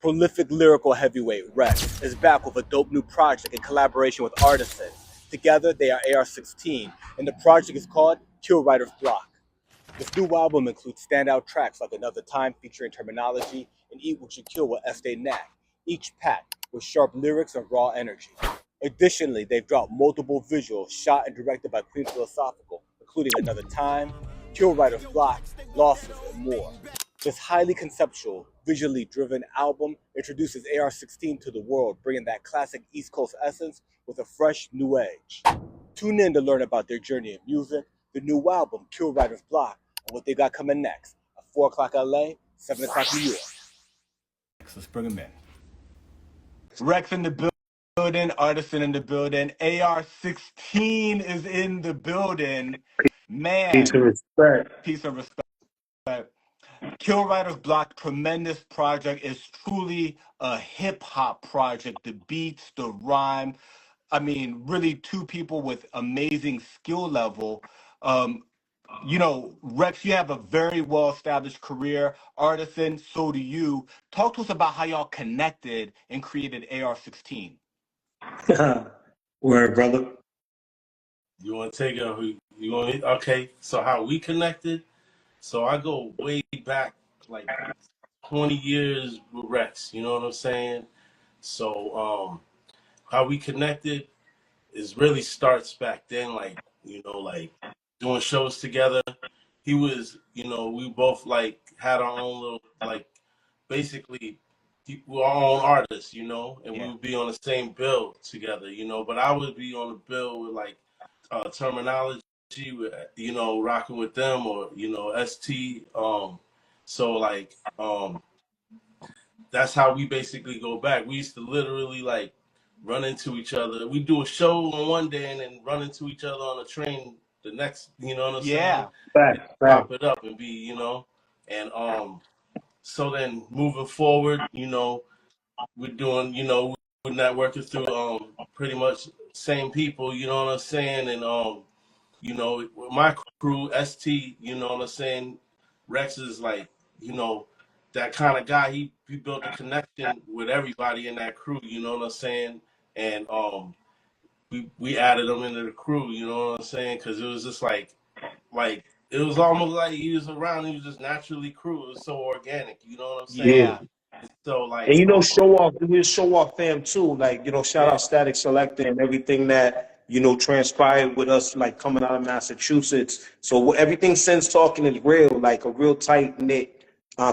Prolific lyrical heavyweight REKS is back with a dope new project in collaboration with ARTISIN. Together, they are AR16, and the project is called Kill Writer's Block. This new album includes standout tracks like Another Time featuring Terminology and Eat What You Kill with Estee Knack, each packed with sharp lyrics and raw energy. Additionally, they've dropped multiple visuals shot and directed by Queen Philosophical, including Another Time, Kill Writer's Block, Losses, and more. This highly conceptual, visually driven album introduces AR16 to the world, bringing that classic East Coast essence with a fresh new edge. Tune in to learn about their journey in music, the new album, Kill Writer's Block, and what they got coming next at 4 o'clock LA, 7 o'clock New York. Let's bring them in. REKS in the building, Artisan in the building, AR16 is in the building. Man, Peace and respect. Peace and respect. Kill Writer's Block, tremendous project. Is truly a hip hop project. The beats, the rhyme. I mean, really two people with amazing skill level. You know, REKS, you have a very well established career. Artisan, so do you. Talk to us about how y'all connected and created AR16. Word, brother. You want to take it? You want it? Okay. So how we connected? So I go way back, like 20 years with REKS. You know what I'm saying? So how we connected is really starts back then, like like doing shows together. He was, we both like had our own little basically we were our own artists, and we would be on the same bill together, But I would be on the bill with like Terminology, with rocking with them, or ST. So like that's how we basically go back. We used to literally like run into each other. We do a show on one day and then run into each other on a train the next. You know what I'm saying? Back. Pop it up and be, and so then moving forward, we're doing, we're networking through pretty much same people, you know what I'm saying? And with my crew, ST, you know what I'm saying? REKS is like, that kind of guy. He built a connection with everybody in that crew, you know what I'm saying? And we added him into the crew, you know what I'm saying? Because it was just like it was almost like he was around. He was just naturally crew. It was so organic, you know what I'm saying? Yeah. So like, And show off. We're show off fam too. Like, shout out Static Selector and everything that, transpired with us, like coming out of Massachusetts. So everything since talking is real, like a real tight knit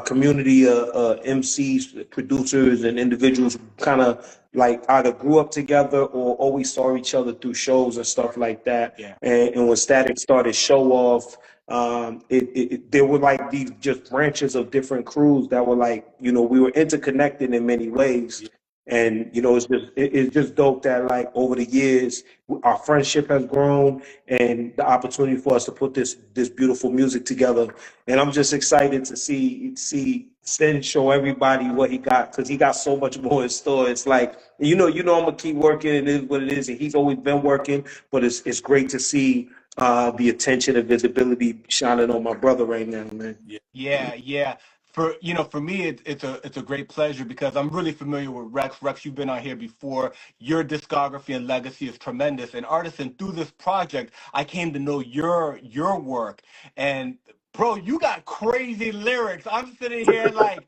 community of MCs, producers, and individuals kind of like either grew up together or always saw each other through shows and stuff like that. Yeah. And when Static started show off, there were like these just branches of different crews that were like, we were interconnected in many ways. And it's just dope that like over the years our friendship has grown and the opportunity for us to put this beautiful music together. And I'm just excited to see Sin show everybody what he got, because he got so much more in store. It's like I'm gonna keep working, and it is what it is, and he's always been working, but it's great to see the attention and visibility shining on my brother right now, man. Yeah. For me, it's a great pleasure because I'm really familiar with REKS. REKS, you've been on here before. Your discography and legacy is tremendous. And Artisan, through this project, I came to know your work. And bro, you got crazy lyrics. I'm sitting here like,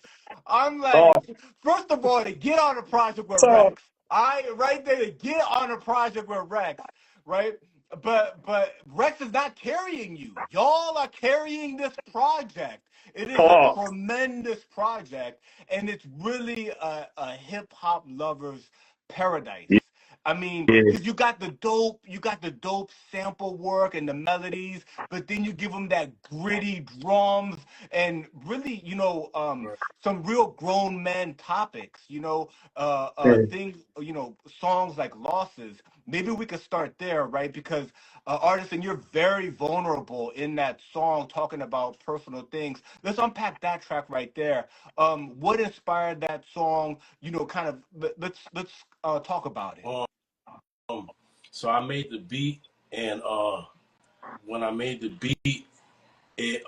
first of all, to get on a project with REKS, right there to get on a project with REKS, right? But REKS is not carrying you. Y'all are carrying this project. It is a tremendous project, and it's really a hip hop lover's paradise. I mean, because you got the dope sample work and the melodies, but then you give them that gritty drums and really, some real grown man topics, things, songs like Losses. Maybe we could start there, right? Because Artisan, you're very vulnerable in that song, talking about personal things. Let's unpack that track right there. What inspired that song? Kind of. Let's talk about it. So I made the beat, and when I made the beat, it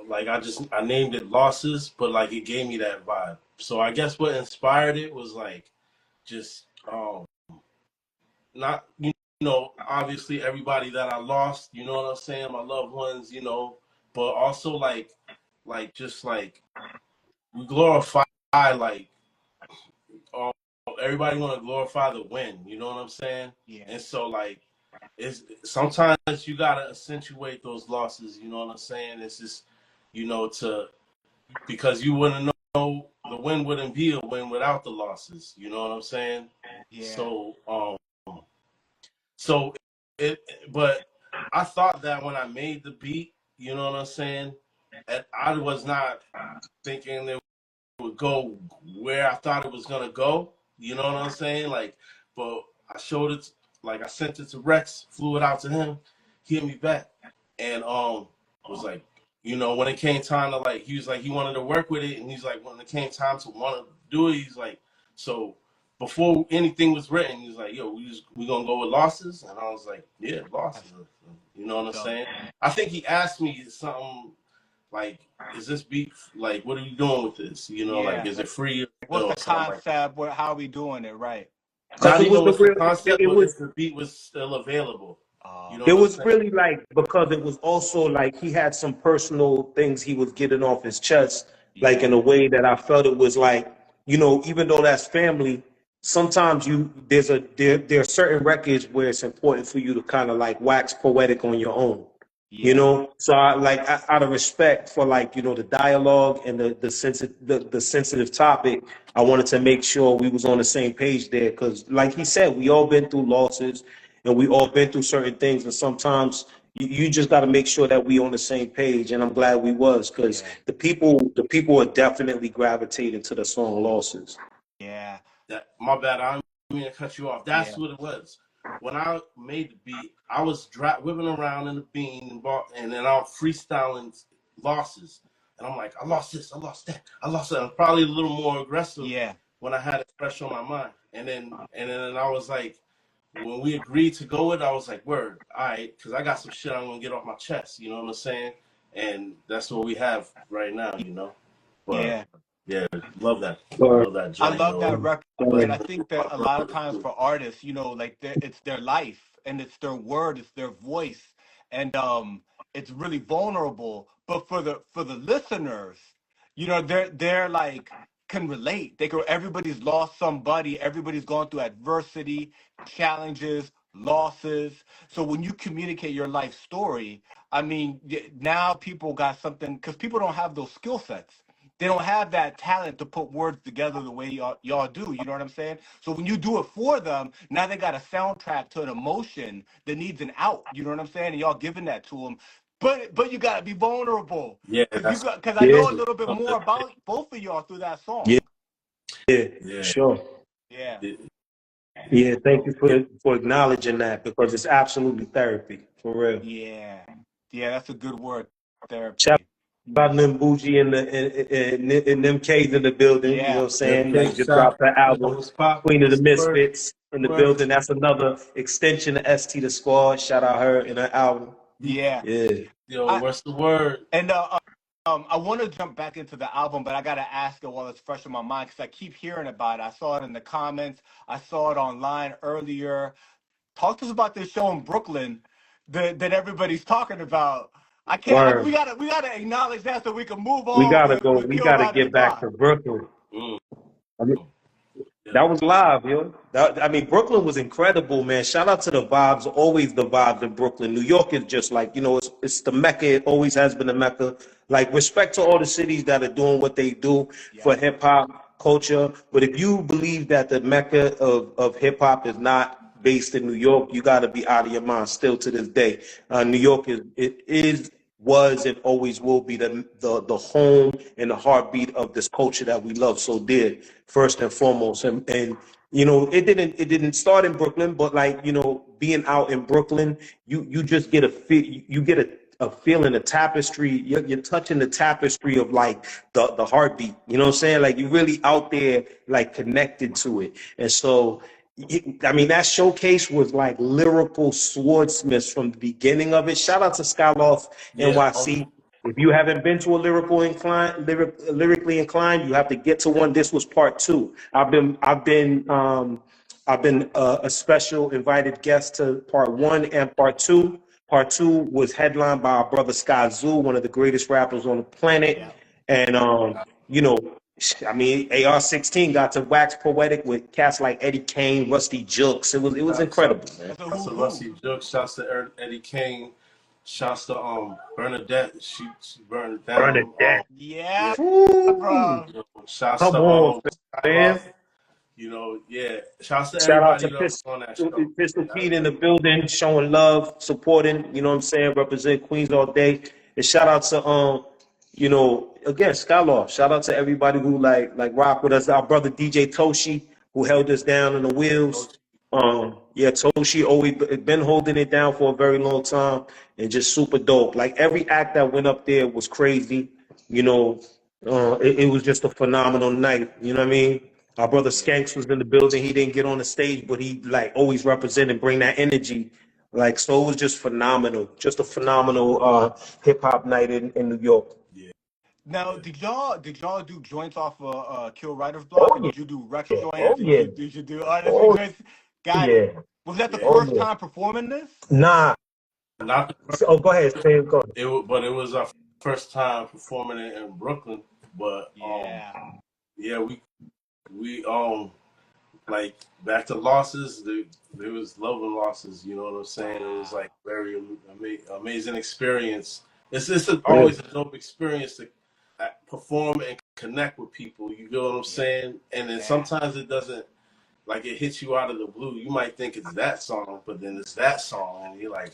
like I named it Losses, but like it gave me that vibe. so I guess what inspired it was like just not obviously everybody that I lost, you know what I'm saying, my loved ones, but also just like we glorify like uh, everybody want to glorify the win, you know what I'm saying? Yeah. And so like it's sometimes you gotta accentuate those losses, you know what I'm saying? It's just to because you wouldn't know the win wouldn't be a win without the losses, you know what I'm saying? Yeah. So but I thought that when I made the beat, you know what I'm saying, I was not thinking it would go where I thought it was gonna go. You know what I'm saying? Like, but I showed it, like I sent it to Rex, flew it out to him, he hit me back, and was like, when it came time to like, he was like he wanted to work with it, and he's like when it came time to want to do it, he's like, so before anything was written, he was like, yo, we gonna go with losses, and I was like, yeah, losses. You know what I'm saying? I think he asked me something like, is this beat, like, what are you doing with this? Like, is it free What's or the something like that? concept? How are we doing it? Right. Because Not it was even the what's the real, concept, it but was if the beat was still available. You know It what I'm was saying? really like because it was also like he had some personal things he was getting off his chest, like Yeah. in a way that I felt it was like, even though that's family, sometimes there are certain records where it's important for you to kind of like wax poetic on your own. Yeah. So I like out of respect for like the dialogue and the sensitive topic, I wanted to make sure we was on the same page there because like he said, we all been through losses and we all been through certain things, and sometimes you just got to make sure that we on the same page, and I'm glad we was because Yeah. the people are definitely gravitating to the song Losses. Yeah. My bad. I didn't mean to cut you off. Yeah. That's what it was. When I made the beat, I was whipping around in the bean and then I'm freestyling losses. And I'm like, I lost this, I lost that, I lost that. I'm probably a little more aggressive Yeah. when I had it fresh on my mind. And then I was like, when we agreed to go with it, I was like, word, all right, because I got some shit I'm gonna get off my chest. You know what I'm saying? And that's what we have right now. But Yeah. yeah, love that, Or love that I joint, love that yo. record, and I or think that a lot of times for artists, like it's their life and it's their word, it's their voice, and it's really vulnerable. But for the listeners, they're like can relate. Everybody's lost somebody, everybody's gone through adversity, challenges, losses. So when you communicate your life story, I mean, now people got something because people don't have those skill sets. They don't have that talent to put words together the way y'all do. You know what I'm saying? So when you do it for them, now they got a soundtrack to an emotion that needs an out. You know what I'm saying? And y'all giving that to them. But you gotta be vulnerable. Yeah, that's Cause I yeah, know a little bit more about both of y'all through that yeah, song. yeah, yeah. sure. Yeah. Yeah, thank you for acknowledging that because it's absolutely therapy for real. Yeah. Yeah, that's a good word. Shout Therapy. out to them Bougie and them K's in the building. You know Yeah. what I'm saying? Okay, Like just shot. dropped the Yo, album. what's poppin'? Queen of the What's the word? Misfits in the Word. building. That's another extension of ST the Squad. Shout out her and her album. Yeah. Yeah. Yo, I what's the word? and I want to jump back into the album, but I gotta ask it while it's fresh in my mind because I keep hearing about it. I saw it in the comments. I saw it online earlier. Talk to us about this show in Brooklyn that everybody's talking about. I can't. Word. We gotta acknowledge that so we can move We on gotta with go. with We Kill gotta by the get back Spot. to Brooklyn. Mm, yeah. That was live, yo. I mean, Brooklyn was incredible, man. Shout out to the vibes, always the vibes in Brooklyn. New York is just like, it's the Mecca. It always has been the Mecca. Like, respect to all the cities that are doing what they do for Yes. hip hop culture. But if you believe that the Mecca of hip hop is not based in New York, you got to be out of your mind still to this day. New York was and always will be the home and the heartbeat of this culture that we love so dear, first and foremost. And it didn't start in Brooklyn, but like being out in Brooklyn, you just get a feel, you get a feeling, a tapestry. You're touching the tapestry of like the heartbeat. You know what I'm saying? Like you're really out there, like connected to it. And so I mean, that showcase was like lyrical swordsmiths from the beginning of it. Shout out to Skyloft Yeah. NYC. If you haven't been to a lyrically inclined, you have to get to one. This was part two. I've been a special invited guest to part one and part two. Part two was headlined by our brother Sky Zoo, one of the greatest rappers on the planet. Yeah. And you know, I mean, AR16 got to wax poetic with cats like Eddie Kane, Rusty Jukes. It was incredible, man. That's a That's who's a who. Rusty Joke. Shouts to Eddie Kane. Shouts to Bernadette. She burned it down. Bernadette. Yeah, Ooh, bro. Shouts come to on, fam. Skylar. Yeah. Shouts to Shout out to everybody that was on that show. Pistol Yeah, Pete in the building, showing love, supporting, you know what I'm saying, represent Queens all day. And shout out to again, Skylar. Shout out to everybody who like rock with us. Our brother DJ Toshi, who held us down on the wheels. Yeah, Toshi always been holding it down for a very long time and just super dope. Like every act that went up there was crazy. You know, it was just a phenomenal night. You know what I mean? Our brother Skanks was in the building. He didn't get on the stage, but he like always represent and bring that energy. Like, so it was just phenomenal. Just a phenomenal hip hop night in New York. yeah, Now, yeah. did y'all do joints off Kill Writer's Oh Block, and yeah. did you do Rex Oh joints? yeah. Did you do artistry Oh joints? Got it. yeah. Was that the Yeah. Oh first yeah. time performing this? Nah. Not the Oh, go ahead, Sam. Go ahead. but it was our first time performing it in Brooklyn. But Yeah. yeah, we like back to losses. There was love and losses. You know what I'm saying? It was like very amazing experience. It's Yeah. always a dope experience to perform and connect with people. You know what I'm saying? And then Yeah. sometimes it doesn't, like, it hits you out of the blue. You might think it's that song, but then it's that song, and you're like,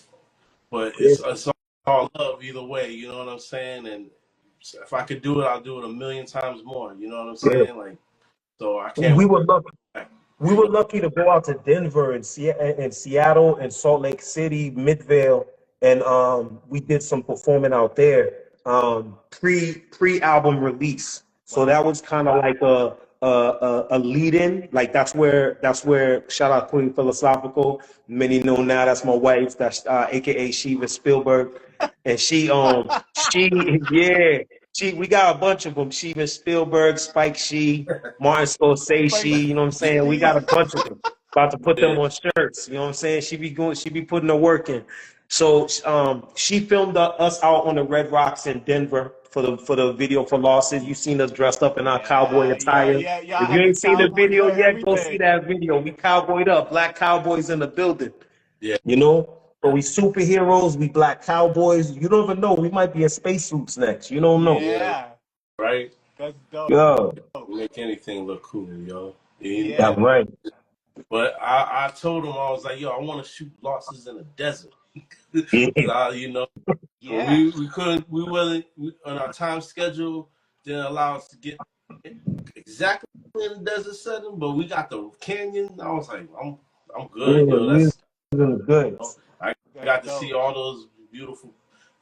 but Yeah. it's all love either way. You know what I'm saying? And if I could do it, I'll do it a million times more. You know what I'm Yeah. saying? Like, so I can't We wait. were lucky. Back. We were lucky to go out to Denver and Seattle and Salt Lake City, Midvale, and we did some performing out there pre album release. So Wow. that was kind of like a lead in. Like that's where shout out Queen Philosophical. Many know now that's my wife. That's AKA Shiva Spielberg, and she yeah. We got a bunch of them. Steven Spielberg, Spike Shee, Martin Like, Scorsese, you know what I'm saying? We got a bunch of them. About to put them Yeah, on shirts, you know what I'm saying? She be putting the work in. So she filmed us out on the Red Rocks in Denver for the video for Losses. You seen us dressed up in our cowboy attire. yeah. I If you had the ain't seen the Cowboys video and yet, go see everything. that video. We cowboyed up, black cowboys in the building. yeah, You know? So we superheroes, we black cowboys. You don't even know. We might be in spacesuits next. You don't know. yeah. Yeah, Right? that's dope. Yo, Make anything look cool, yo. And- Yeah, that's right. But I told him, I was like, yo, I want to shoot losses in the desert. Yeah. Because but yeah. we couldn't, on our time schedule didn't allow us to get exactly in the desert setting, but we got the canyon. I was like, I'm Yeah, good, yo. we was in the goods. I That's got to see dope. all those beautiful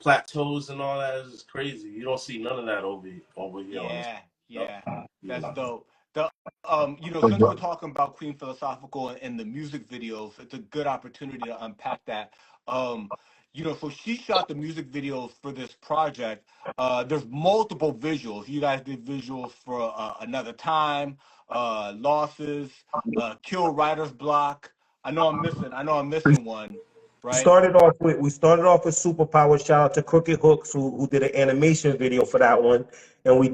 plateaus and all that. It's just crazy. You don't see none of that over here on this. Yeah. You That's know. dope. Since we're talking about Queen Philosophical and the music videos, it's a good opportunity to unpack that. So she shot the music videos for this project. There's multiple visuals. You guys did visuals for Another Time, Losses, Kill Writer's Block. I know I'm missing one, right? We started off with Superpower. Shout out to Crooked Hooks who did an animation video for that one, and we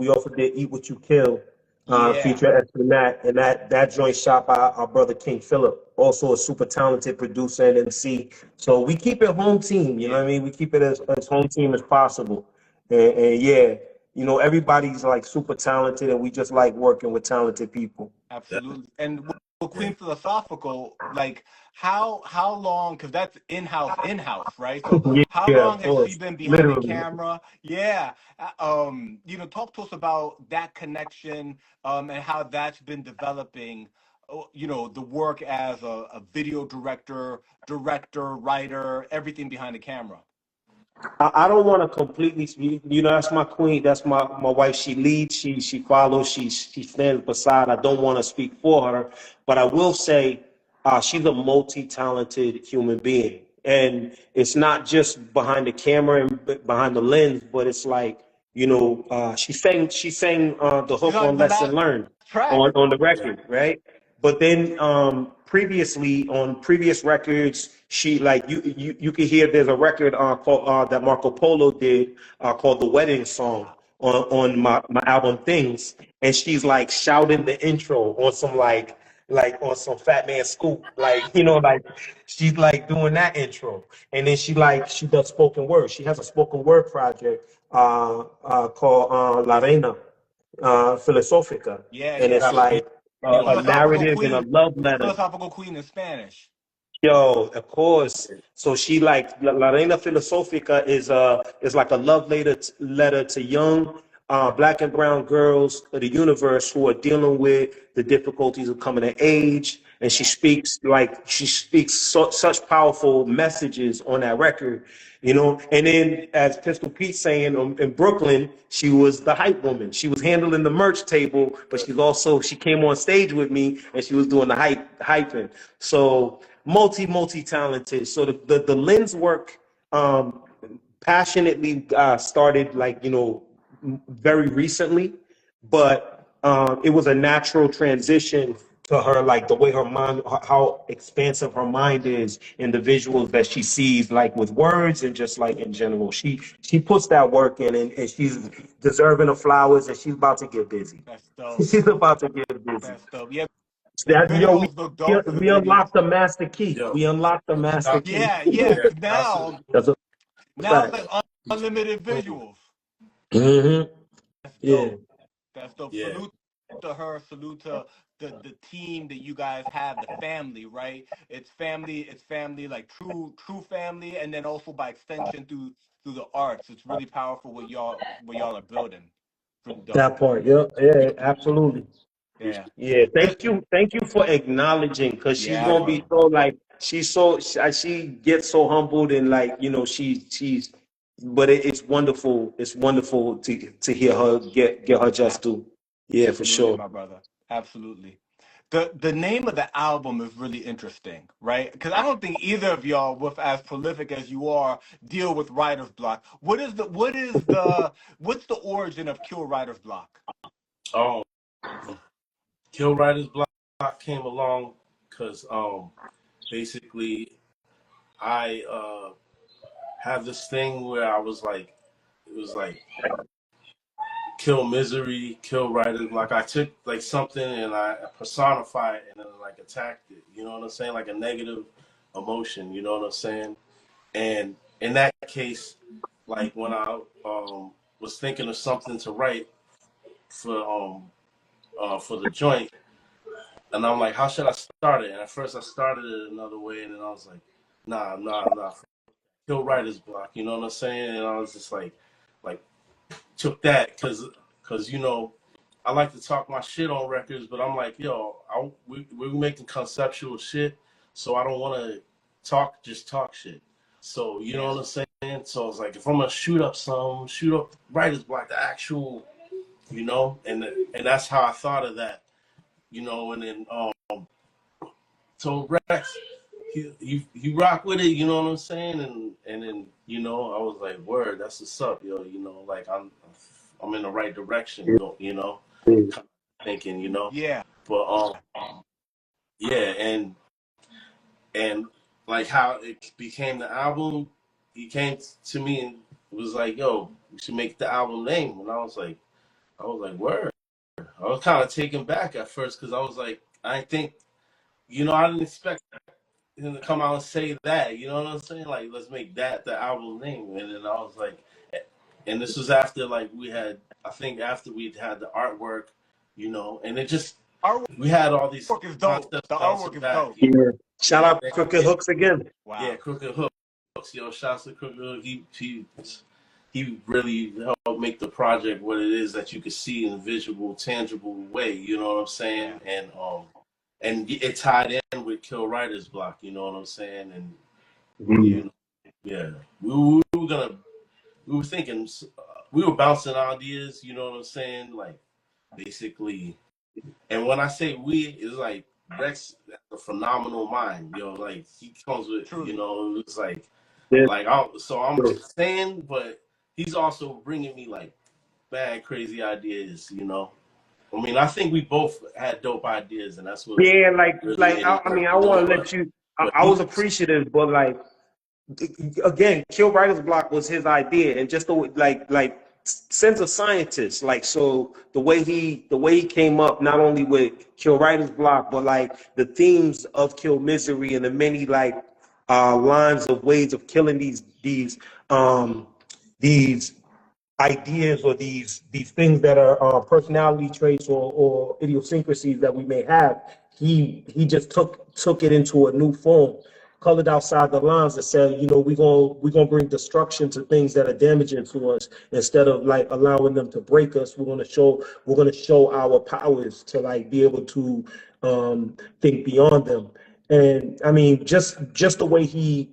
also did Eat What You Kill, Yeah, feature Esther Matt, and that joint shot by our brother King Phillip, also a super talented producer and MC. So we keep it home team. You know yeah, what I mean? We keep it as home team as possible, and yeah, everybody's like super talented, and we just like working with talented people. absolutely. And with Yeah. Queen Philosophical, like how long? Because that's in house, right? So how Yeah, of long has she course, been behind the literally. camera? Yeah. Talk to us about that connection, and how that's been developing. The work as a video director, writer, everything behind the camera. I don't want to completely, that's my queen. That's my wife. She leads, she follows, she stands beside. I don't want to speak for her, but I will say she's a multi-talented human being. and it's not just behind the camera and behind the lens, but it's like, she sang the She's hook on on the Lesson last Learned track. on the Yeah. record, right? But then previously on previous records, she like you could hear there's a record called that Marco Polo did called The Wedding Song on my album Things, and she's like shouting the intro on some like on some Fat Man Scoop, like like she's like doing that intro, and then she does spoken word. She has a spoken word project called La Reina Filosofica, Yeah, and yeah. it's She like a philosophical narrative and a queen. love She's letter. philosophical queen in Spanish. Yo, of course. So she like La Reina Filosofica is like a love letter to young black and brown girls of the universe who are dealing with the difficulties of coming of age. And Yeah. she speaks such powerful messages on that record, you know. And then as Pistol Pete saying in Brooklyn, she was the hype woman. She was handling the merch table, but she came on stage with me and she was doing the hyping. So multi talented. So the lens work passionately started like very recently, but it was a natural transition to her, like the way her mind, how expansive her mind is in the visuals that she sees, like with words and just like in general. She puts that work in, and she's deserving of flowers, and she's about to get busy. That's dope. She's about to get busy. That's dope. Yeah, the That yo, visuals look dope for the we video. unlocked the master key. Yo, We unlocked the master shout, key. Yeah, yeah. yeah, 'Cause shout now, That's a now it's fact. like unlimited visuals. Mm-hmm. That's Yeah, dope. That's dope. yeah, Salute to her. Salute to the team that you guys have, the family, right? It's family. It's family, like true family, and then also by extension through the arts. It's really powerful what y'all are building. Really dope. that part. Yeah, yeah, absolutely. Yeah. Yeah, The, thank you for acknowledging, because she's yeah, gonna be brother. so like she gets so humbled, and like she's, but it's wonderful. It's wonderful to hear her get her just due. Yeah, for Absolutely, sure. my brother. Absolutely. The name of the album is really interesting, right? Because I don't think either of y'all, with as prolific as you are, deal with writer's block. What's the origin of Kill Writer's Block? um, Kill Writer's Block came along because basically I had this thing where I was like, it was like kill misery, kill writer's block. I took like something and I personified it and then like attacked it. You know what I'm saying? Like a negative emotion. You know what I'm saying? And in that case, like when I was thinking of something to write for the joint, and I'm like, how should I start it? And at first I started it another way, and then I was like, nah, kill writer's block. You know what I'm saying? And I was just like took that because I like to talk my shit on records, but I'm like, yo, we're making conceptual shit, so I don't want to just talk shit. So you know Yeah. what I'm saying? So I was like, if I'm gonna shoot up writer's block, the actual, and that's how I thought of that, and then so Rex, he rock with it, you know what I'm saying, and then I was like, word, that's what's up, yo, like I'm in the right direction, kind of thinking, Yeah. but yeah, and like how it became the album, he came to me and was like, yo, we should make the album name, and I was like, word. I was kind of taken back at first because I was like, I didn't think, I didn't expect him to come out and say that. You know what I'm saying? Like, let's make that the album name. And then I was like, and this was after like I think after we'd had the artwork, and it just Artwork we had all these is dope. concepts The bouncing artwork is back. dope. Yeah. Shout Yeah, out Crooked yeah, Hooks again. yeah, Wow. Crooked Hooks. Yo, shouts to Crooked Hook. He really helped make the project what it is that you could see in a visual, tangible way. You know what I'm saying? Yeah. And it tied in with Kill Writer's Block. You know what I'm saying? And Yeah. Mm. yeah, we were thinking, we were bouncing ideas. You know what I'm saying? Like basically, and when I say we, it's like Rex has a phenomenal mind, yo. Like he comes with, you Truly. know, it's Yeah. like I'm saying, but he's also bringing me like bad, crazy ideas, you know. I mean, I think we both had dope ideas, and that's what Yeah, really made it I work, mean, I you know. want to let you. But I was appreciative, but like again, Kill Writer's Block was his idea, and just the like sense of scientist. Like so, the way he came up not only with Kill Writer's Block, but like the themes of Kill Misery and the many like lines of ways of killing um these ideas or these things that are personality traits or idiosyncrasies that we may have. He just took it into a new form, colored outside the lines, and said, you know, we're gonna bring destruction to things that are damaging to us instead of like allowing them to break us. We're gonna show our powers to like be able to think beyond them. And I mean, just the way he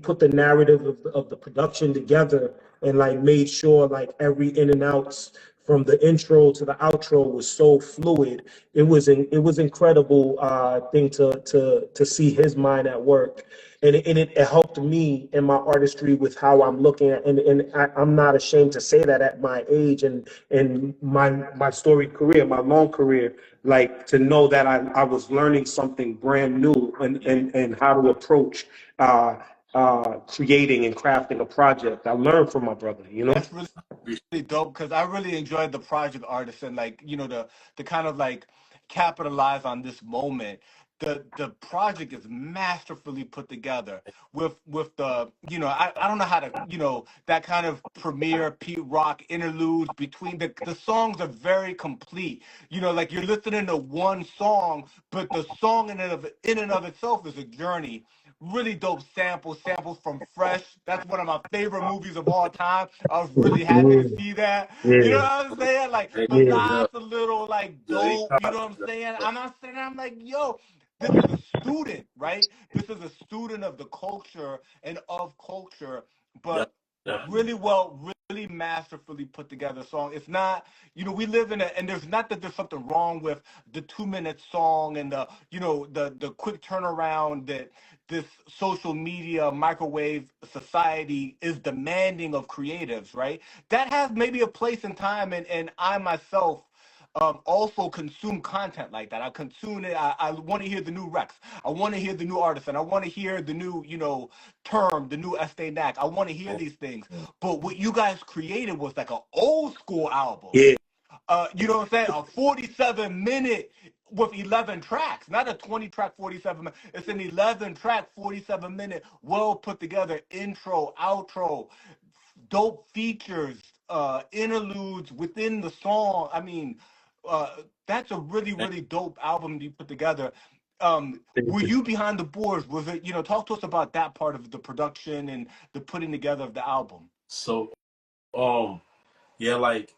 put the narrative of the production together and like made sure like every in and outs from the intro to the outro was so fluid. It was incredible thing to see his mind at work. And it helped me in my artistry with how I'm looking at, and I'm not ashamed to say that at my age and my storied career, my long career, like to know that I was learning something brand new and how to approach creating and crafting a project. I learned from my brother, you know? That's really dope because I really enjoyed the project artist and like the kind of like capitalize on this moment. The project is masterfully put together with the I don't know how to that kind of premiere Pete Rock interludes between the songs are very complete. Like you're listening to one song, but the song in and of itself is a journey. Really dope samples from Fresh. That's one of my favorite movies of all time. I was really happy to Yeah, see that. You know yeah, what I'm saying? Like hey, yeah, yo, Besides the little like yo, he dope, you know caught what I'm saying? I'm not saying I'm like, yo, this is a student, right? This is a student of the culture and of culture, yeah, but definitely. really well, really masterfully put together song. It's not, we live in and there's not that there's something wrong with the 2 minute song and the quick turnaround that this social media microwave society is demanding of creatives, right? That has maybe a place in time, and I myself also consume content like that. I consume it. I want to hear the new Rex. I want to hear the new artist, and I want to hear the new, term, the new Estee Knack. I want to hear these things. But what you guys created was like an old school album. yeah. You know what I'm saying? A 47-minute with 11 tracks, not a 20-track 47 minute. It's an 11-track 47-minute, well put together intro, outro, dope features, interludes within the song. I mean, that's a really, really dope album you put together. Were you behind the boards? Was it, talk to us about that part of the production and the putting together of the album. So, um, yeah, like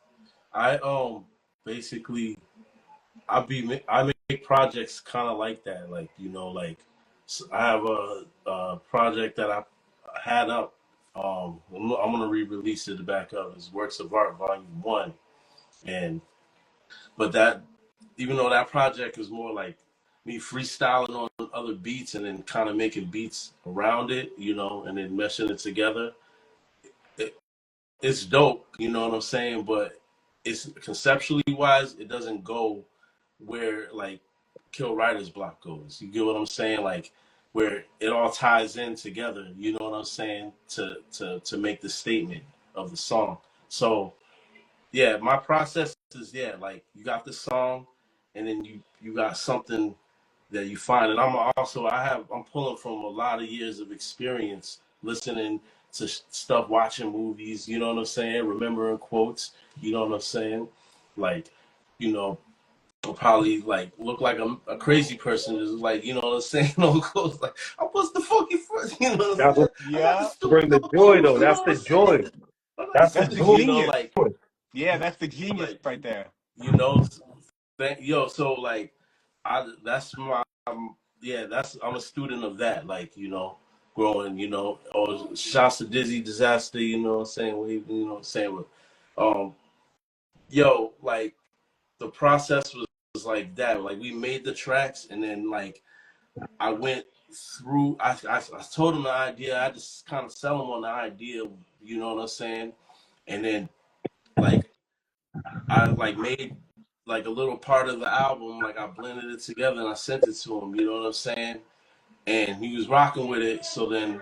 I basically I make projects kind of like that, like like I have a project that I had up. I'm gonna re-release it back up. It's Works of Art Volume One, and but that even though that project is more like me freestyling on other beats and then kind of making beats around it, and then meshing it together. It's dope, you know what I'm saying? But it's conceptually wise, it doesn't go where like Kill Writer's Block goes. You get what I'm saying? Like where it all ties in together. You know what I'm saying? To make the statement of the song. So yeah, my process is like you got the song, and then you got something that you find. And I'm pulling from a lot of years of experience listening to stuff, watching movies, you know what I'm saying, remembering quotes, you know what I'm saying, like, you know, I'll probably like look like a crazy person, just like, you know what I'm saying, no clothes, like I was the funky first, you know what I'm That's saying, what I got the Yeah, bring stupid the joy clothes, though. you know That's what the I'm saying, joy. I like, That's the that's the joy. you know, genius. like Yeah, that's the genius like right there. you know, so like that's my that's I'm a student of that, like, growing, or shouts to Dizzy Disaster, you know what I'm saying, you know what I'm saying, with um like the process was like that. Like we made the tracks, and then like I went through. I told him the idea. I just kind of sell him on the idea. You know what I'm saying? And then like I like made like a little part of the album. Like I blended it together and I sent it to him. You know what I'm saying? And he was rocking with it. So then,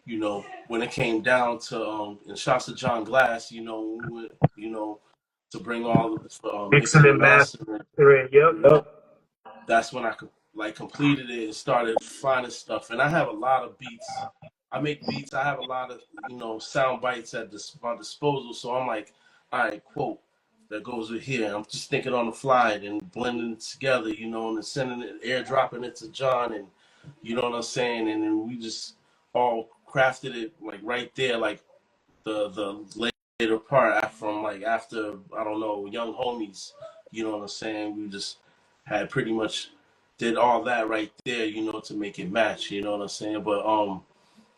you know, when it came down to and shouts to John Glass, you know, we went, you know, to bring all the Mixing mixing and and mastering. mastering. Yep. You know, Yep. that's when I could like completed it and started finding stuff. And I have a lot of beats. I make beats. I have a lot of sound bites at my disposal. So I'm like, all right, quote that goes with here. I'm just thinking on the fly and blending it together, and then sending it, airdropping it to John, and you know what I'm saying. And then we just all crafted it like right there, like the later part from like after I don't know Young Homies. You know what I'm saying. We just had pretty much did all that right there, to make it match. You know what I'm saying. But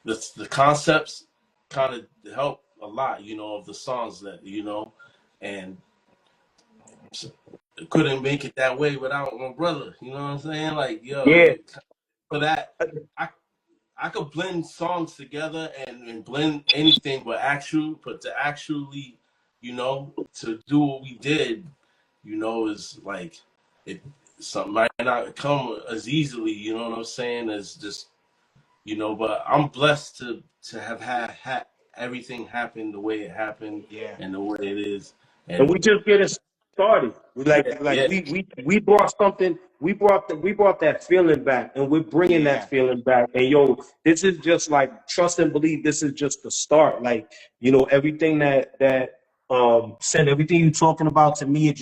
the concepts kind of help a lot, of the songs that and couldn't make it that way without my brother. You know what I'm saying? Like Yeah. for that, I could blend songs together and blend anything, but to actually, to do what we did, is like it. Something might not come as easily, you know what I'm saying, as just, but I'm blessed to have had everything happen the way it happened Yeah. and the way it is. And And we just getting started. yeah, yeah, We brought something. We brought that feeling back, and we're bringing that Yeah. feeling back. And this is just like trust and believe. This is just the start. Like everything send everything you're talking about to me. It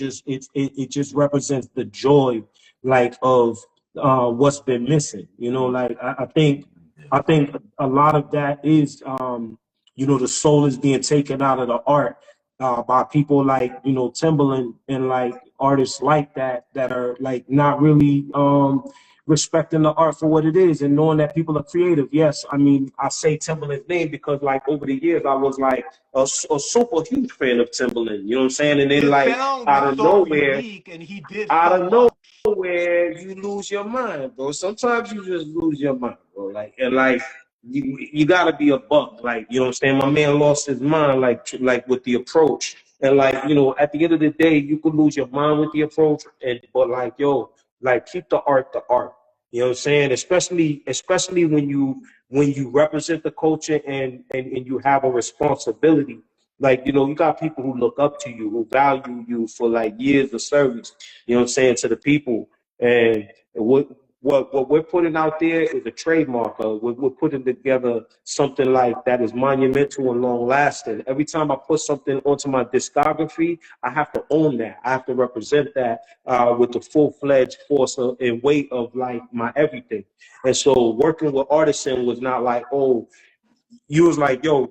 just represents the joy, like of what's been missing. Like I think a lot of that is the soul is being taken out of the art by people like Timbaland and like artists like that are like not really respecting the art for what it is and knowing that people are creative. Yes, I mean I say Timbaland's name because like over the years I was like a super huge fan of Timbaland. You know what I'm saying? And then His like sound out was of so nowhere, unique, and he did out so of much. nowhere, you lose your mind, bro. Sometimes you just lose your mind, bro. Like and like you gotta be a buck. Like you know what I'm saying? My man lost his mind, like with the approach. And like at the end of the day, you could lose your mind with the approach, but like like keep the art the art. You know what I'm saying? Especially when you represent the culture and you have a responsibility. Like, you got people who look up to you, who value you for like years of service, you know what I'm saying, to the people. And what we're putting out there is a trademark. We're putting together something like that is monumental and long lasting. Every time I put something onto my discography, I have to own that. I have to represent that with the full-fledged force and weight of like my everything. And so working with Artisan was not like, oh, you was like, yo,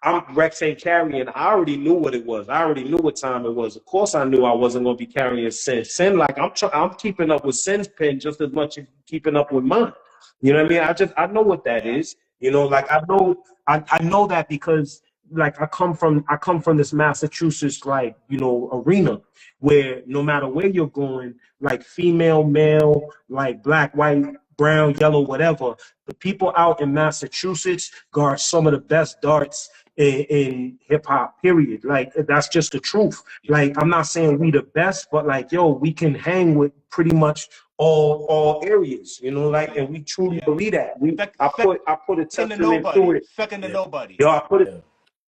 I'm REKS ain't carrying. I already knew what it was. I already knew what time it was. Of course, I knew I wasn't going to be carrying Sin. Sin, like I'm keeping up with Sin's pen just as much as keeping up with mine. You know what I mean? I know what that Yeah. is. Like I know that because like I come from this Massachusetts like arena where no matter where you're going, like female, male, like black, white, brown, yellow, whatever, the people out in Massachusetts guard some of the best darts in hip hop, period. Like that's just the truth. Like I'm not saying we the best, but like we can hang with pretty much all areas, like, Yeah. and we truly Yeah. believe that. Sec- I second put a to testament to nobody. it. Second to yeah, nobody. I put a yeah.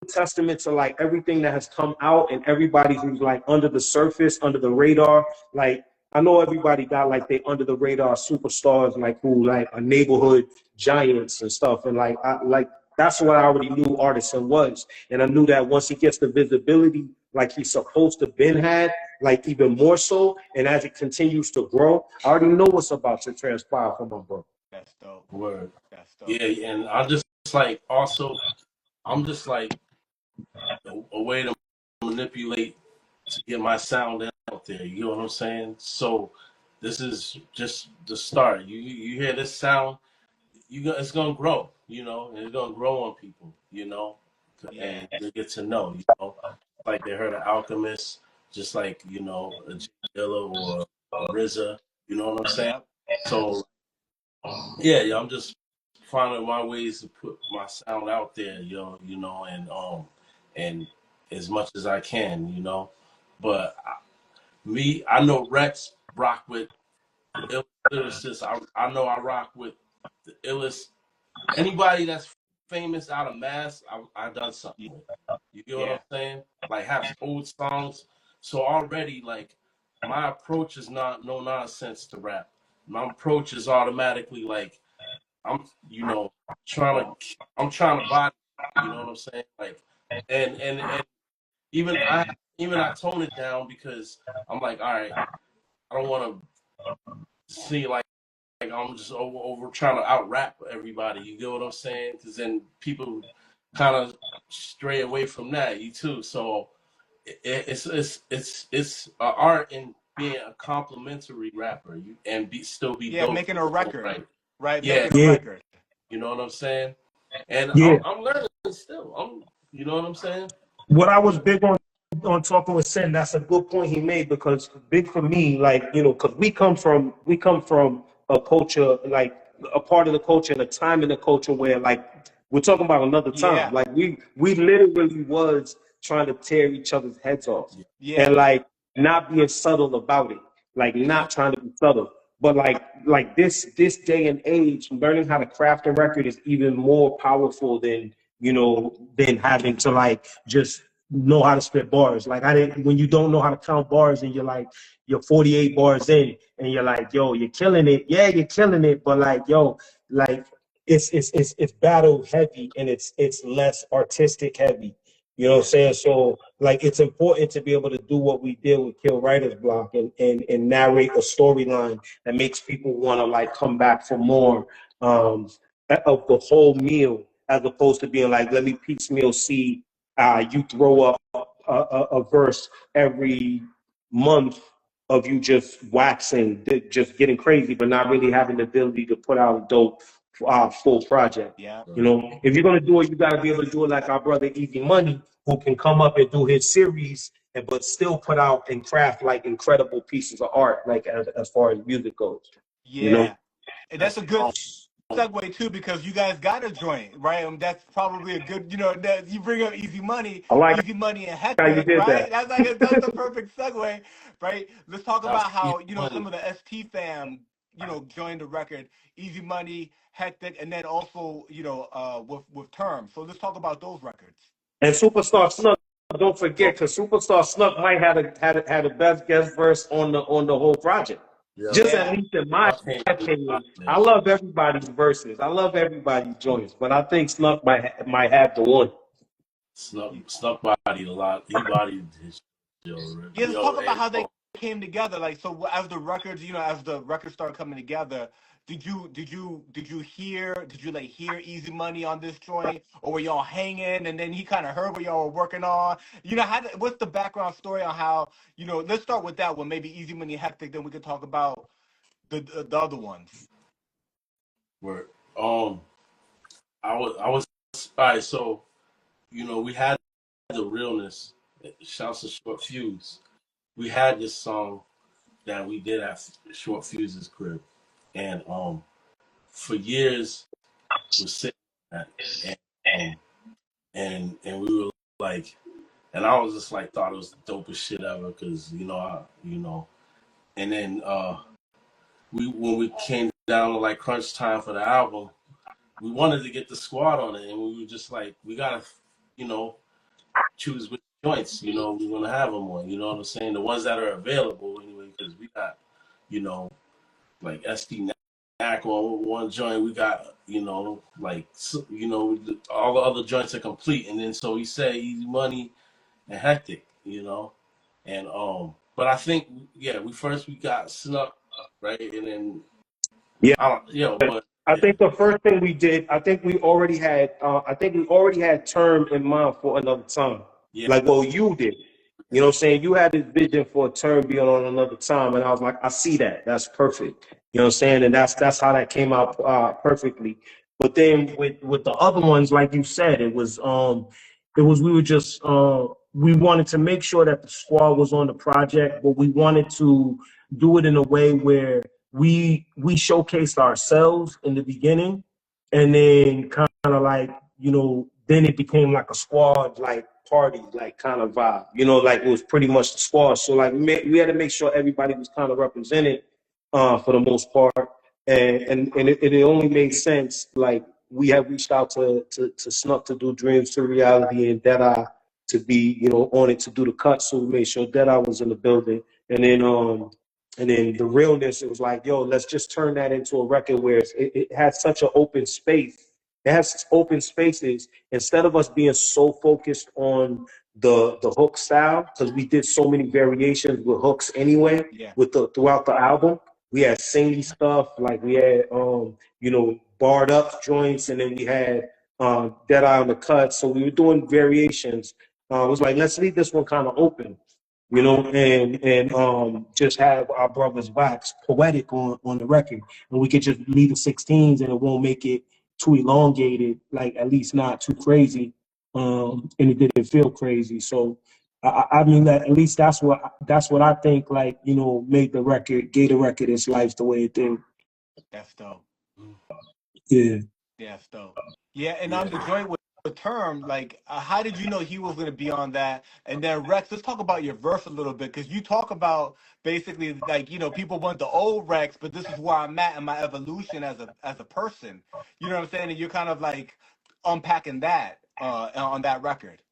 testament to like everything that has come out and everybody who's like under the surface, under the radar. Like I know everybody got like they under the radar superstars like who like a neighborhood giants and stuff. And like I like that's what I already knew Artisan was. And I knew that once he gets the visibility like he's supposed to been had, like even more so, and as it continues to grow, I already know what's about to transpire for my bro. That's dope. Word. That's Yeah, dope. and I'm just like also, I'm just like a way to manipulate to get my sound out there. You know what I'm saying? So this is just the start. You hear this sound, it's gonna grow. And it's gonna grow on people. Yeah. And they get to know. Like they heard of Alchemist, just like a J Dilla or RZA. You know what I'm saying? Yep. So yeah, I'm just finding my ways to put my sound out there, and as much as I can, But I know Rex rock with the illest lyricists. I know I rock with the illest. Anybody that's famous out of Mass, I done something with. You get what I'm Yeah. saying? Like have old songs. So already like my approach is not no nonsense to rap. My approach is automatically like I'm trying to body, you know what I'm saying? Like and even I tone it down because I'm like, all right, I don't want to see like I'm just over trying to out rap everybody. You get what I'm saying? Because then people kind of stray away from that. You too. So it's an art in being a complimentary rapper. And still be Yeah, dope. making a record, Right? right? Yeah. Making a Yeah, record. You know what I'm saying? And yeah. I'm learning still. You know what I'm saying? What I was big on talking with Sin, that's a good point he made, because big for me, like, because we come from a culture, like a part of the culture and a time in the culture where, like, we're talking about another time. Yeah. Like we literally was trying to tear each other's heads off, Yeah. and like not being subtle about it, like Yeah. not trying to be subtle. But like this day and age, learning how to craft a record is even more powerful than having to like just know how to spit bars. Like I didn't when you don't know how to count bars and you're 48 bars in and you're like, yo, you're killing it. Yeah, you're killing it, but like, yo, like it's battle heavy and it's less artistic heavy. You know what I'm Yeah. saying? So like it's important to be able to do what we did with Kill Writer's Block and narrate a storyline that makes people want to like come back for more of the whole meal, as opposed to being like, let me piecemeal see you throw up a verse every month of you just waxing, just getting crazy, but not really having the ability to put out a dope full project. Yeah. You know, if you're gonna do it, you gotta be able to do it like our brother Easy Money, who can come up and do his series and but still put out and craft like incredible pieces of art, like as far as music goes. You know, Yeah. And that's a good segue too, because you guys got a joint, right? That's probably a good, that you bring up I like Easy Money and how you Hectic, did right? that. That's the perfect segue, right? Let's talk That's about easy how money. some of the ST fam, joined the record, Easy Money, Hectic, and then also with Term. So let's talk about those records. And Superstar Snuck, don't Oh, forget, because Superstar Snuck might have had the best guest verse on the whole project. yeah. Just at Yeah, least in my I can't do opinion. I this. love everybody's verses. I love everybody's joints, but I think Snuck might have the one. Snuck bodied a lot. He bodied his yeah. Let's talk about and how they came together. Like, so as the records, as the records started coming together, did you like hear Easy Money on this joint, or were y'all hanging and then he kind of heard what y'all were working on? What's the background story on how Let's start with that one. Maybe Easy Money, Hectic, then we could talk about the other ones. were I was all right. So we had the realness. Shouts to Short Fuse. We had this song that we did at Short Fuse's crib, and for years was sitting at and and we were like, and I was just like thought it was the dopest shit ever because and then we when we came down to like crunch time for the album, we wanted to get the squad on it, and we were just like, we gotta you know choose which joints we want to have them on. You know what I'm saying? The ones that are available anyway, because we got you know like ST Knack on one joint. We got like all the other joints are complete, and then so he said Easy Money and Hectic, and but I think we got Snuck right, and then Yeah. I don't but I yeah think the first thing we did, I think we already had Term in mind for another time. yeah Like, well, you did. You know what I'm saying? You had this vision for a Term being on another time, and I was like, I see that. That's perfect. You know what I'm saying? And that's how that came out perfectly. But then with the other ones, like you said, we were just we wanted to make sure that the squad was on the project, but we wanted to do it in a way where we showcased ourselves in the beginning, and then kind of like, you know, then it became like a squad like party like kind of vibe, you know, like it was pretty much the squad. So like we had to make sure everybody was kind of represented for the most part, and it only made sense like we had reached out to Snuck to do Dreams to Reality and Deadeye to be, you know, on it to do the cut. So we made sure Deadeye was in the building, and then the realness, it was like, yo, let's just turn that into a record where it has such an open space. It has open spaces instead of us being so focused on the hook style, because we did so many variations with hooks anyway. Yeah. With throughout the album, we had singy stuff, like we had you know, barred up joints, and then we had Deadeye on the cut. So we were doing variations. It was like, let's leave this one kind of open, you know, and just have our brothers wax poetic on the record, and we could just leave the 16s, and it won't make it too elongated, like at least not too crazy, and it didn't feel crazy. So I mean, that at least that's what I think, like, you know, gave the record its life the way it did. That's dope. Yeah. Yeah, that's dope. Yeah, and Yeah. on the joint with Term, like, how did you know he was going to be on that? And then Rex, let's talk about your verse a little bit, because you talk about basically like, you know, people want the old Rex, but this is where I'm at in my evolution as a person. You know what I'm saying? And you're kind of like unpacking that on that record.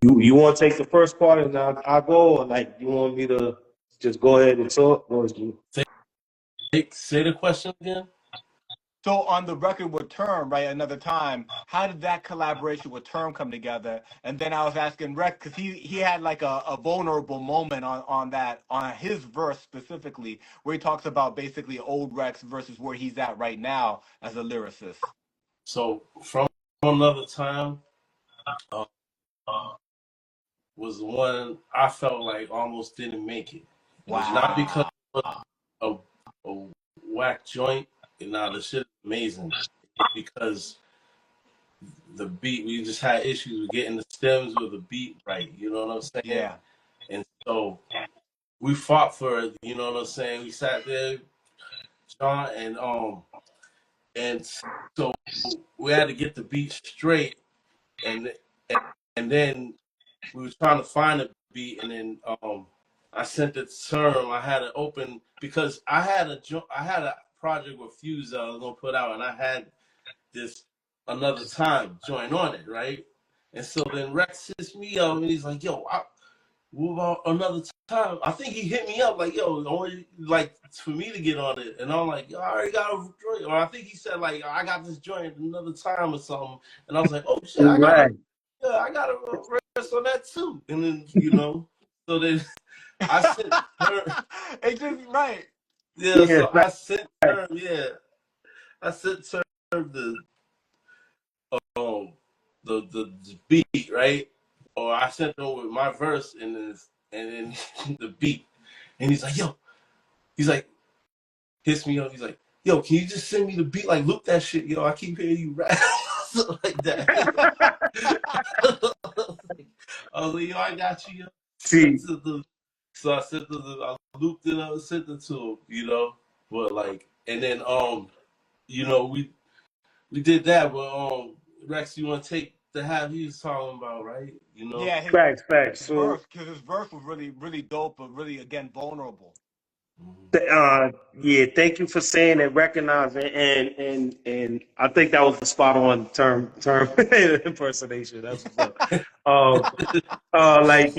You want to take the first part and I'll go, or like you want me to just go ahead and talk? Say the question again. So on the record with Term, right, Another Time, how did that collaboration with Term come together? And then I was asking Rex, because he had like a vulnerable moment on that, on his verse specifically, where he talks about basically old Rex versus where he's at right now as a lyricist. So from Another Time was the one I felt like almost didn't make it. And it's not because Wow. of a whack joint. Nah, the shit is amazing. Because the beat, we just had issues with getting the stems or the beat right. You know what I'm saying? Yeah. And so we fought for it. You know what I'm saying? We sat there, John, and so we had to get the beat straight, and then we were trying to find a beat, and then I sent it to Term. I had it open because I had a project with Fuse that I was gonna put out, and I had this Another Time join on it, right? And so then Rex hits me up, and he's like, "Yo, what about Another Time?" I think he hit me up like, "Yo, only like for me to get on it," and I'm like, "Yo, I already got a joint," or I think he said like, "I got this joint Another Time" or something, and I was like, "Oh shit, I got a verse on that too," and then you know, so then I sent her. It's just right. Yeah, so I sent her. Yeah, I sent her the beat, right? Or I sent her with my verse and then the beat, and he's like, "Yo," he's like, hits me up. He's like, "Yo, can you just send me the beat? Like, loop that shit, yo. I keep hearing you rap." Something like that. I was like, "Yo, I got you, yo." So I sent I looped it up, sent it to him, you know. But like, and then you know, we did that, but Rex, you want to take the half he was talking about, right? You know. Yeah, Facts. his So verse, because his verse was really, really dope, but really, again, vulnerable. yeah, thank you for saying and recognizing, and I think that was the spot on term impersonation. That's what's up. Like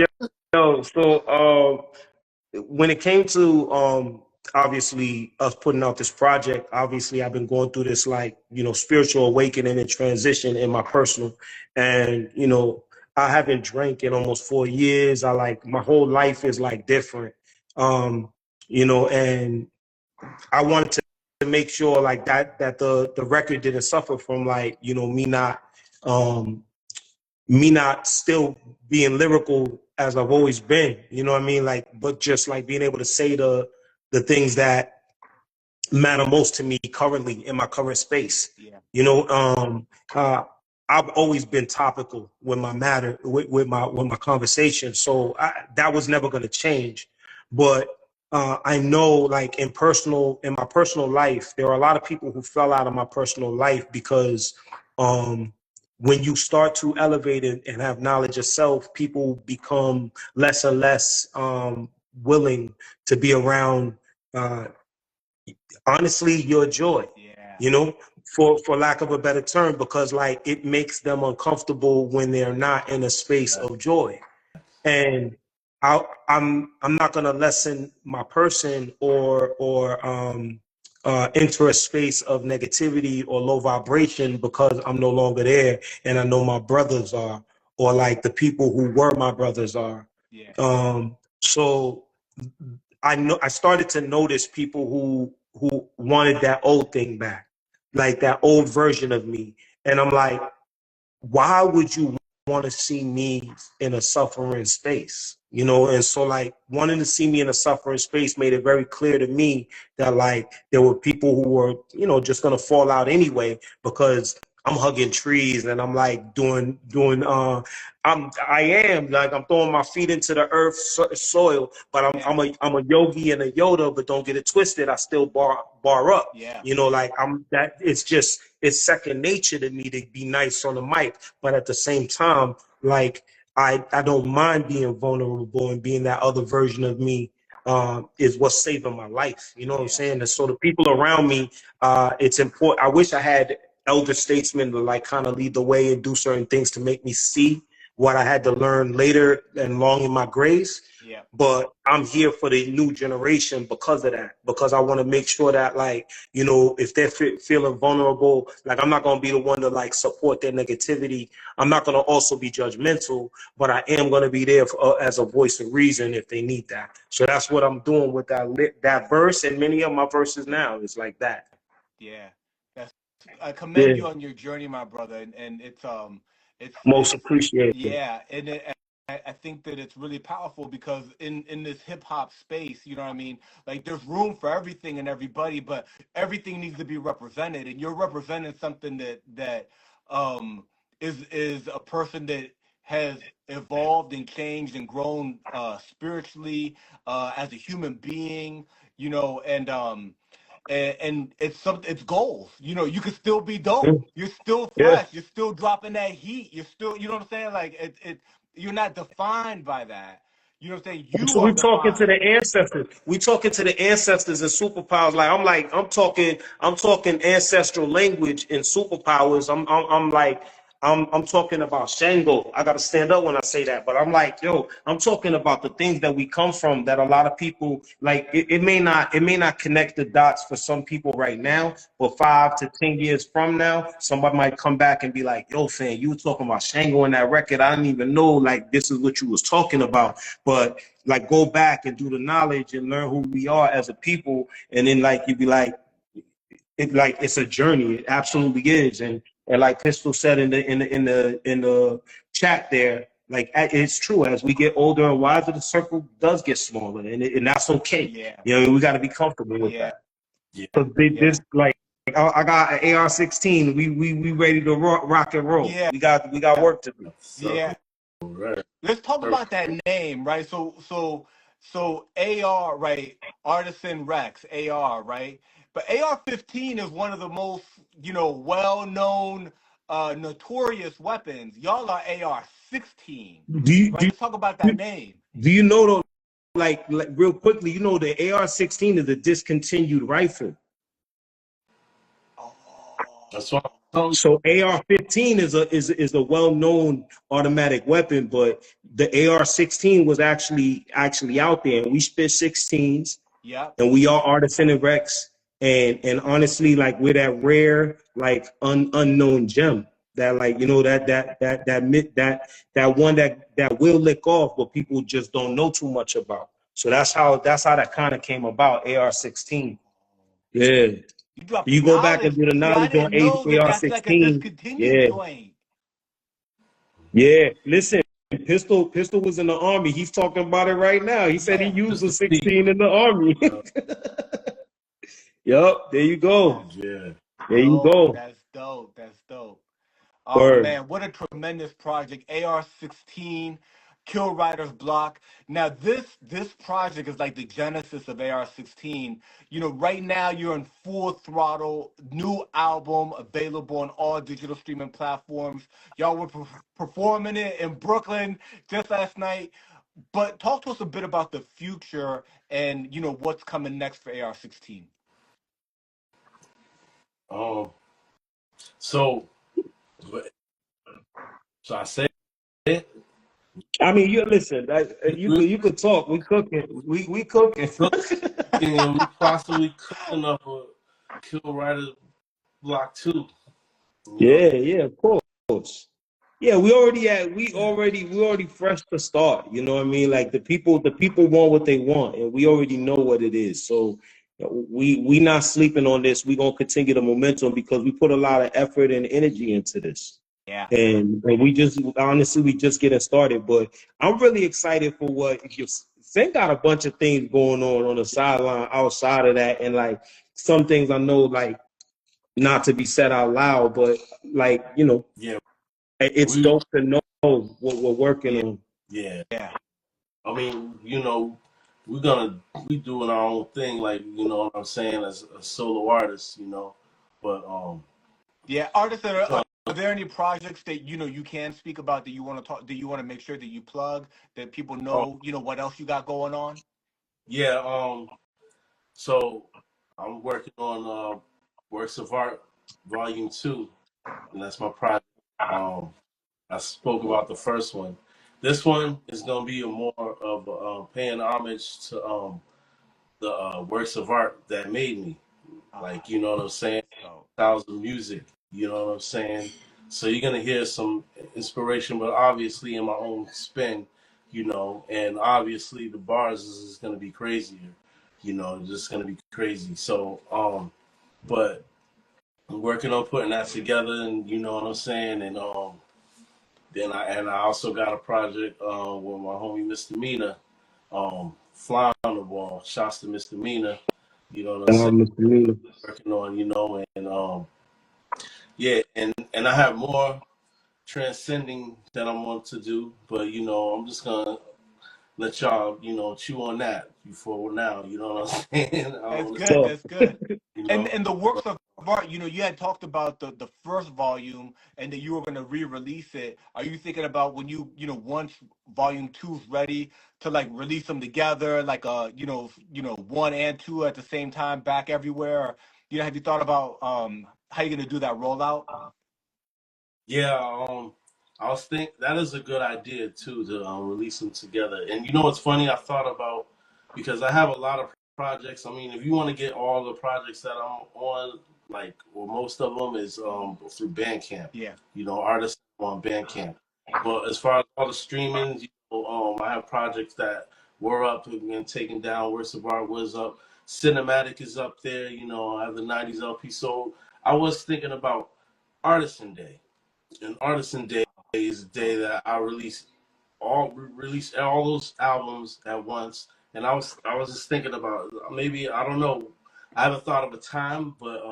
yo, so when it came to obviously us putting out this project, obviously I've been going through this, like, you know, spiritual awakening and transition in my personal, and you know, I haven't drank in almost 4 years. I like, my whole life is like different. You know, and I wanted to make sure like that the record didn't suffer from, like, you know, um me not still being lyrical as I've always been, you know what I mean? Like, but just like being able to say the things that matter most to me currently in my current space. Yeah. You know, I've always been topical with my with my conversation, so that was never going to change. But I know, like in my personal life, there are a lot of people who fell out of my personal life because when you start to elevate and have knowledge of self, people become less and less willing to be around. Uh, Honestly, your joy. Yeah. You know, for lack of a better term, because like it makes them uncomfortable when they're not in a space of joy. And I'm not gonna lessen my person or enter a space of negativity or low vibration because I'm no longer there and I know my brothers are, or like the people who were my brothers are. Yeah. So I started to notice people who wanted that old thing back, like that old version of me. And I'm like, why would you want to see me in a suffering space? You know, and so like wanting to see me in a suffering space made it very clear to me that like there were people who were, you know, just gonna fall out anyway because I'm hugging trees and I'm like I am like I'm throwing my feet into the earth soil, but I'm a yogi and a Yoda, but don't get it twisted. I still bar up. Yeah. You know, like it's second nature to me to be nice on the mic, but at the same time, like I don't mind being vulnerable and being that other version of me is what's saving my life. You know what I'm saying? And so the people around me, it's important. I wish I had elder statesmen to like kind of lead the way and do certain things to make me see what I had to learn later and long in my grace. Yeah. But I'm here for the new generation because of that, because I want to make sure that, like, you know, if they're feeling vulnerable, like, I'm not going to be the one to like support their negativity. I'm not going to also be judgmental, but I am going to be there as a voice of reason if they need that. So that's what I'm doing with that verse, and many of my verses now is like that. Yeah. That's I commend Yeah, you on your journey, my brother, and most it's appreciated. yeah, and I think that it's really powerful because in this hip hop space, you know what I mean? Like there's room for everything and everybody, but everything needs to be represented, and you're representing something that um is a person that has evolved and changed and grown spiritually as a human being, you know, and it's something, it's goals, you know. You can still be dope, you're still Yeah. fresh, you're still dropping that heat, you're still, you know what I'm saying, like it you're not defined by that, you know what I'm saying, you So are we talking to defined. the ancestors. We talking to the ancestors and superpowers. I'm talking ancestral language and superpowers. I'm talking about Shango. I gotta stand up when I say that, but I'm like, yo, I'm talking about the things that we come from that a lot of people like. It may not connect the dots for some people right now, but 5 to 10 years from now, somebody might come back and be like, yo, fam, you were talking about Shango in that record. I didn't even know like this is what you was talking about. But like go back and do the knowledge and learn who we are as a people, and then like you'd be like, it's a journey. It absolutely is. And like Pistol said in the chat there, like it's true. As we get older and wiser, the circle does get smaller, and that's okay. Yeah. You know, we got to be comfortable with Yeah. that. Yeah. Because Yeah. this like I got an AR16. We ready to rock and roll. Yeah. We got work to do. Yeah. Circle. Right. Let's talk Circle. about that name, right? So AR, right? Artisan Rex, AR, right? But AR-15 is one of the most, you know, well-known, notorious weapons. Y'all are AR-16, Do you right? do Let's talk about that you, name. do you know the like real quickly? You know the AR16 is a discontinued rifle. That's what I'm Oh, telling So AR-15 is a well-known automatic weapon, but the AR-16 was actually out there, and we spit 16s, yep. and we are artisan and REKS, and honestly, like we're that rare, like unknown gem that, like, you know, that one that will lick off, but people just don't know too much about. So that's how that kind of came about. AR-16. Yeah. You dropping You go back and knowledge. do the See, I knowledge on didn't know that that's like a AR-16. discontinued Yeah. joint. Yeah, listen, Pistol was in the army. He's talking about it right now. He said he Yeah. used just the to see. 16 in the army. Yup, there you go. That's Yeah. There you dope. go. That's dope. That's dope. Oh Word. man, what a tremendous project. AR-16. Kill Writer's Block. Now this project is like the genesis of AR16. You know, right now you're in full throttle, new album available on all digital streaming platforms. Y'all were performing it in Brooklyn just last night. But talk to us a bit about the future and, you know, what's coming next for AR16. So, so I say it. I mean, you listen. You could talk. We cooking. We cooking. And we possibly cooking up a Kill Writer's Block 2. You know? Yeah, of course. Yeah, we already fresh to start. You know what I mean? Like the people want what they want, and we already know what it is. So we not sleeping on this. We gonna continue the momentum because we put a lot of effort and energy into this. Yeah. And we just honestly we just getting started. But I'm really excited for what you Sen got a bunch of things going on the sideline outside of that, and like some things I know like not to be said out loud, but like you know, Yeah, it's dope to know what we're working on. Yeah. Yeah. I mean, you know, we doing our own thing, like you know what I'm saying, as a solo artist, you know. But Yeah, artists, are there any projects that you know you can speak about that you want to talk, that you want to make sure that you plug, that people know, you know, what else you got going on? yeah, so I'm working on Works of Art Volume 2, and that's my project. I spoke about the first one. This one is gonna be a more of paying homage to the works of art that made me. Like, you know what I'm saying? So Styles of music, you know what I'm saying? So you're gonna hear some inspiration, but obviously in my own spin, you know, and obviously the bars is gonna be crazier, you know, just gonna be crazy. So, but I'm working on putting that together, and you know what I'm saying, and then I also got a project with my homie Misdemeanor, flying on the wall, shots to Misdemeanor, you know what I'm saying, working on, you know, and yeah, and I have more transcending that I want to do, but you know, I'm just gonna let y'all, you know, chew on that before now, you know what I'm saying? I that's don't wanna, good. That's good. you know, And the works of art, you know, you had talked about the first volume and that you were going to re-release it. Are you thinking about when you know, once volume two's ready to like release them together, like you know, one and two at the same time, back everywhere? Or, you know, have you thought about how you're going to do that rollout? yeah, I was think that is a good idea too to release them together. And you know what's funny? I thought about because I have a lot of projects. I mean, if you want to get all the projects that I'm on, like, well, most of them is through Bandcamp. Yeah. You know, artists on Bandcamp. But as far as all the streamings, you know, I have projects that were up and been taken down. Works of Art was up. Cinematic is up there. You know, I have the '90s LP. So I was thinking about Artisan Day. And Artisan Day is the day that I release all those albums at once. And I was just thinking about maybe I don't know. I haven't thought of a time, but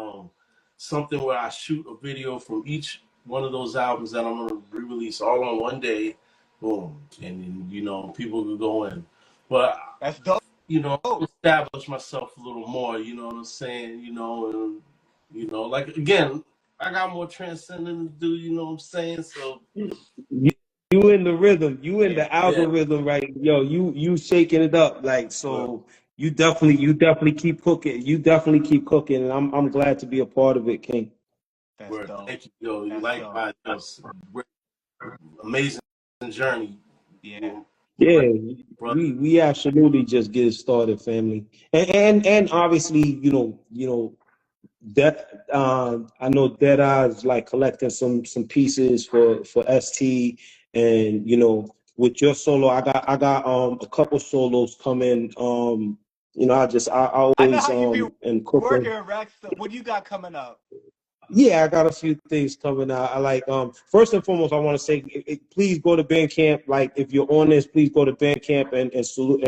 something where I shoot a video from each one of those albums that I'm gonna re-release all on one day, boom, and then, you know, people could go in. But That's dope. you know, establish myself a little more. You know what I'm saying? You know, and you know, like again, I got more transcending to do. You know what I'm saying? So You in the rhythm, you in Yeah. the yeah, algorithm, right? Yo, you shaking it up, like well, so. You definitely keep cooking. You definitely keep cooking, and I'm glad to be a part of it, King. That's word. dope. Thank you, yo. You That's dope. likewise, yo. Amazing journey, Yeah. Yeah, brother. we absolutely just get started, family, and obviously, that I know Dead Eyes like collecting some pieces for ST, and with your solo, I got a couple solos coming. I I know always how you be am working, cooking. Rex. What do you got coming up? Yeah, I got a few things coming out. I like first and foremost, I want to say please go to Bandcamp. Like if you're on this, please go to Bandcamp and salute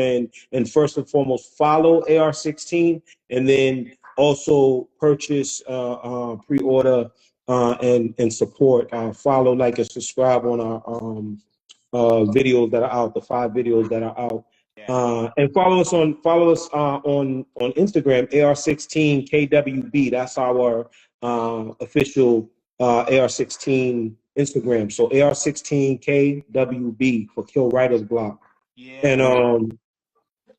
and first and foremost follow AR16, and then also purchase pre-order and support. Follow, like, and subscribe on videos that are out, the 5 videos that are out. Yeah. And follow us on Instagram, AR16 KWB. That's our official AR16 Instagram. So AR16 KWB for Kill Writer's Block. Yeah. And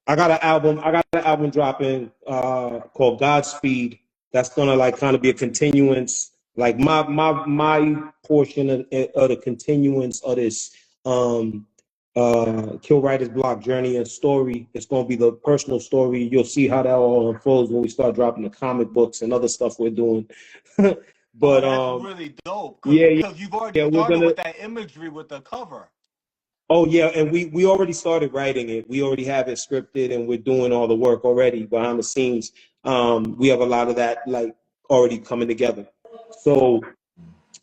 I got an album dropping called Godspeed. That's gonna like kind of be a continuance, like my portion of the continuance of this Kill Writer's Block journey and story. It's gonna be the personal story. You'll see how that all unfolds when we start dropping the comic books and other stuff we're doing. But Oh, that's really dope. yeah, Because you've already yeah, we're started gonna. with that imagery with the cover. Oh yeah, and we already started writing it. We already have it scripted, and we're doing all the work already behind the scenes. We have a lot of that like already coming together. So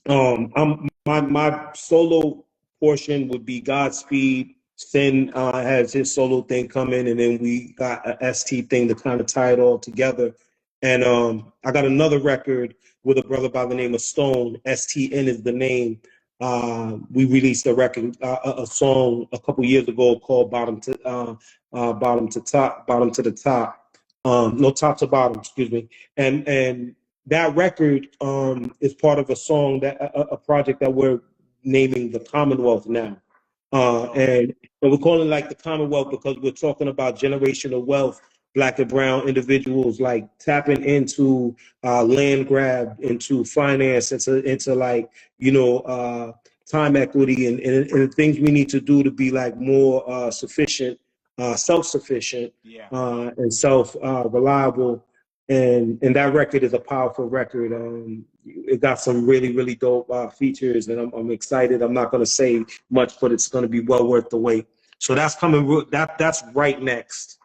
I'm my solo portion would be Godspeed. Sin has his solo thing coming, and then we got a ST thing to kind of tie it all together. And I got another record with a brother by the name of Stone. STN is the name. We released a record, a song a couple years ago called Bottom to Top, Bottom to the Top. No, Top to Bottom, excuse me. And that record is part of a song that a project that we're naming the Commonwealth now. And we're calling it like the Commonwealth because we're talking about generational wealth, Black and brown individuals like tapping into land grab, into finance, into like, time equity and things we need to do to be like more sufficient, self-sufficient, Yeah. and self-reliable. And that record is a powerful record. It got some really, really dope features, and I'm excited. I'm not going to say much, but it's going to be well worth the wait. So that's coming. That's right next.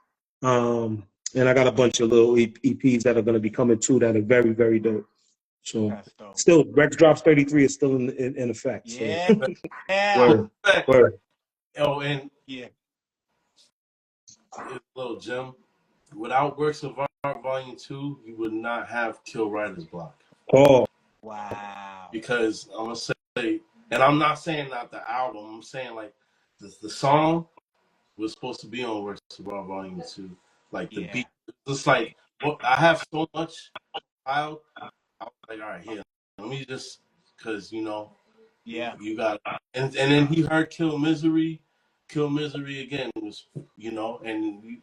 And I got a bunch of little EPs that are going to be coming too that are very, very dope. So That's dope. still, REKS Drops 33 is still in effect. Yeah. So. Yeah. Word. Oh, and Yeah. a little gem. Without Works of Art Volume 2, you would not have Kill Writer's Block. Oh. Wow. Because I'm going to say, and I'm not saying not the album, I'm saying like the song was supposed to be on Works of Art Volume 2. Like the beat. It's like, well, I have so much filed. I was like, all right, here, let me just, because, Yeah. you got, and then he heard Kill Misery again was, and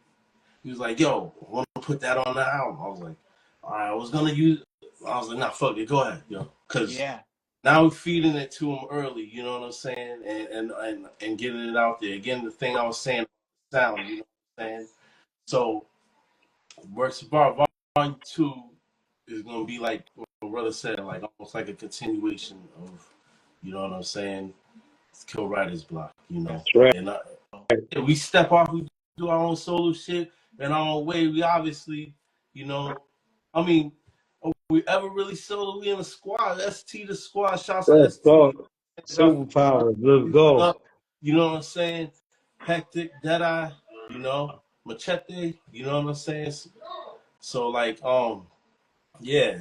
he was like, yo, I want to put that on the album. I was like, all right, I was like, nah, fuck it, go ahead, yo. Because now we're feeding it to him early, you know what I'm saying? And getting it out there. Again, the thing I was saying, sound, you know what I'm saying? So, Works of Art Volume 2 is going to be like what my brother said, like almost like a continuation of, you know what I'm saying? It's Kill Writer's Block, That's right. And we step off, we do our own solo shit in our own way. We obviously, I mean, are we ever really solo? We in a squad. ST the squad. Shouts to Let's ST. go. Superpower. Let's go. You know what I'm saying? Hectic, Deadeye, Machete, you know what I'm saying? So like, yeah.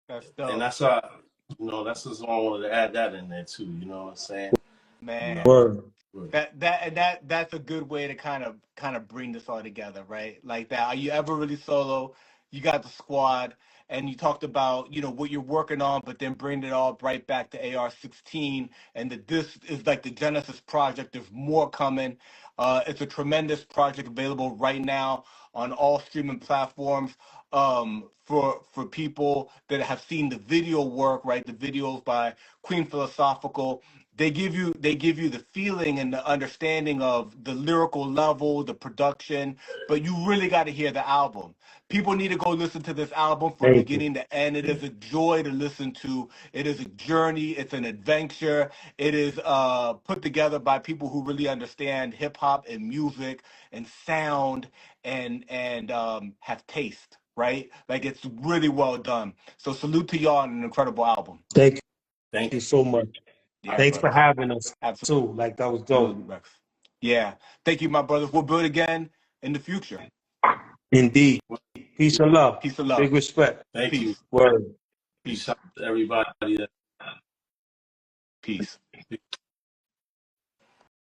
That's dope. And that's that's just why I wanted to add that in there too, you know what I'm saying? Man. Word. That's a good way to kind of bring this all together, right? Like that. Are you ever really solo? You got the squad, and you talked about what you're working on, but then bring it all right back to AR16, and that this is like the Genesis project. There's more coming. It's a tremendous project available right now on all streaming platforms. For people that have seen the video work, right? The videos by Queen Philosophical, they give you the feeling and the understanding of the lyrical level, the production, but you really got to hear the album. People need to go listen to this album from Thank you. beginning to end. It is a joy to listen to. It is a journey. It's an adventure. It is put together by people who really understand hip hop and music and sound and have taste. Right? Like it's really well done. So salute to y'all on an incredible album. Thank Thank you so much. Yeah, Thanks for brother. having us Absolutely. too. Like that was dope. Rex. Yeah. Thank you, my brothers. We'll build again in the future. Indeed. Peace and love. Peace and love. Big respect. Thank you. Peace. Word. Peace. Shout out to everybody. Peace.